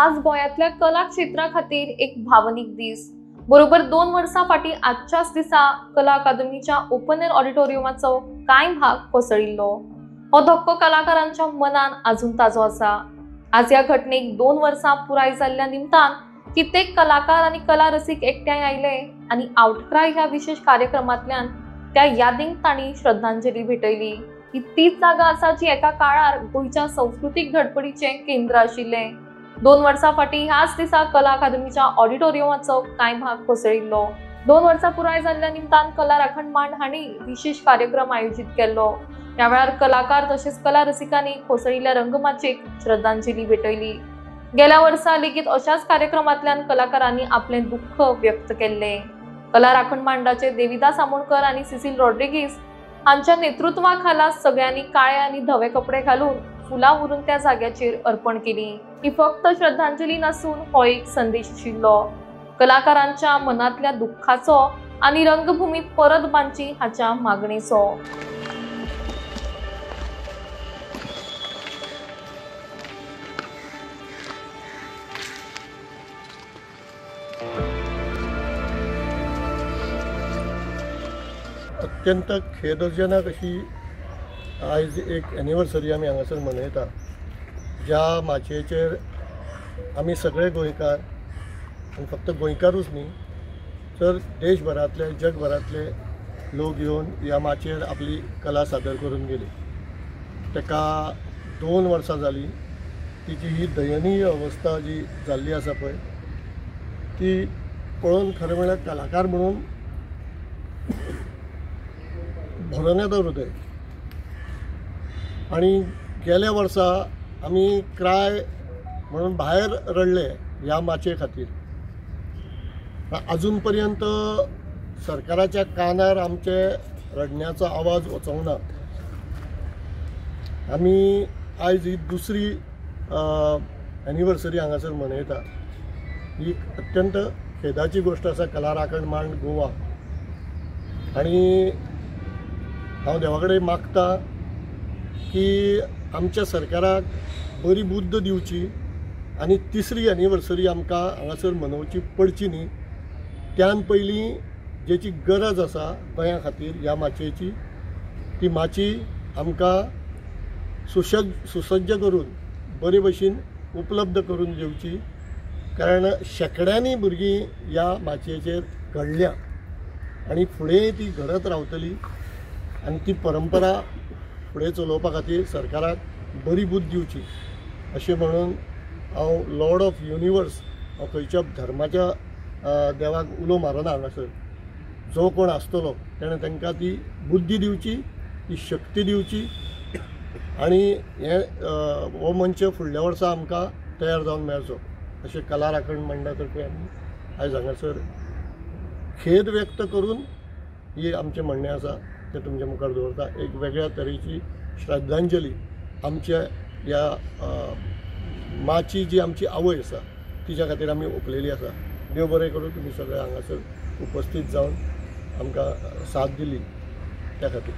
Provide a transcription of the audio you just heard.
आज गोयातल्या कला क्षेत्रा खातीर एक भावनीक दीस। बरोबर 2 वर्सां फाटीं आजच्याच दिसा कला अकादमीच्या ओपन एअर ऑडिटोरियमाचो कांय भाग कोसळिल्लो। हो धक्को कलाकारांच्या मनान अजून ताजो आसा। आज ह्या घटनेक 2 वर्सां पुराय जाल्ल्या निमतान कित्येक कलाकार आनी कला रसीक एकठांय आयले आनी आउटक्राय ह्या विशेष कार्यक्रमांतल्यान त्या यादींक तांणी श्रद्धांजली भेटयली। ही तीच जागा आसा जी एका काळार गोंयच्या सांस्कृतिक धडपडीचें केंद्र आशिल्लें। 2 वर्सां फाटीं ह्याच दिसा कला अकादमीच्या ऑडिटोरियमाचो कांय भाग कोसळिल्लो। 2 वर्सां पुराय जाल्ल्या निमतान कला राखण मांड हांणी विशेष कार्यक्रम आयोजीत केल्लो। ह्या वेळार कलाकार तशेंच कला रसिकांनी कोसळिल्ल्या रंगमाचयेक श्रद्धांजली भेटयली। गेल्या वर्सा लेगीत अशाच कार्यक्रमांतल्यान कलाकारांनी आपलें दुःख व्यक्त केल्लें। कला राखण मांडाचे देविदास आमोणकर आनी सिसील रॉड्रिगीस हांच्या नेतृत्वाखाला सगळ्यांनी काळे आनी धवे कपडे घालून फुलां व्हरून त्या जाग्याचेर अर्पण केली। ही फक्त श्रद्धांजली नसून हो एक संदेश आशिल्लो कलाकारांच्या मनांतल्या दुःखाचो आनी रंगभूमी परत बांदची हाच्या मागणेचो। अत्यंत खेदजनक अशी आयज एक एनिवर्सरी आमी हांगासर मनयता, ज्या माचयेचेर आमी सगळे गोंयकार आनी फक्त गोंयकारूच न्ही तर देशभरांतले जगभरांतले लोक येवन ह्या माचयेर आपली कला सादर करून गेले। ताका 2 वर्सां जालीं। तिची ही दयनीय अवस्था जी जाल्ली आसा पळय ती पळोवन खरें म्हळ्यार कलाकार म्हणून भरून येता हृदय। आनी गेल्या वर्सा आमी क्राय म्हणून भायर रडले ह्या माचये खातीर। अजून पर्यंत सरकाराच्या कानार आमचे रडण्याचो आवाज वचोंक ना। आमी आयज ही दुसरी एनिवर्सरी हांगासर मनयता। ही अत्यंत खेदाची गोश्ट आसा कला राखण मांड गोवा। आनी हांव देवा कडेन मागता की आमच्या सरकाराक बरी बुद्द दिवची आनी तिसरी एनिवर्सरी आमकां हांगासर मनोवची पडची न्ही। त्यान पयलीं जेची गरज आसा गोंया खातीर ह्या माचयेची ती माची आमकां सुसज्ज करून बरे भशेन उपलब्ध करून दिवची, कारण शेकड्यांनी भुरगीं ह्या माचयेचेर घडल्या आनी फुडें ती घडत रावतली आनी ती परंपरा फुडें चलोवपा खातीर सरकाराक बरी बुद्द दिवची अशें म्हणून हांव लॉर्ड ऑफ युनिवर्स हांव खंयच्या धर्माच्या देवाक उलो मारना हांगासर। जो कोण आसतलो तेणें तांकां ती बुद्धी दिवची, ती शक्ती दिवची आनी हे हो मंच फुडल्या वर्सा आमकां तयार जावन मेळचो अशें कला राखण मंडळा तर्फे आमी आयज हांगासर खेद व्यक्त करून ही आमचें म्हणणें आसा ते तुमच्या मुखार दवरता। एक वेगळ्या तरेची श्रद्धांजली आमच्या ह्या माची जी आमची आवय आसा तिच्या खातीर आमी ओंपलेली आसा। देव बरें करूं तुमी सगळे हांगासर उपस्थित जावन आमकां साथ दिली त्या खातीर।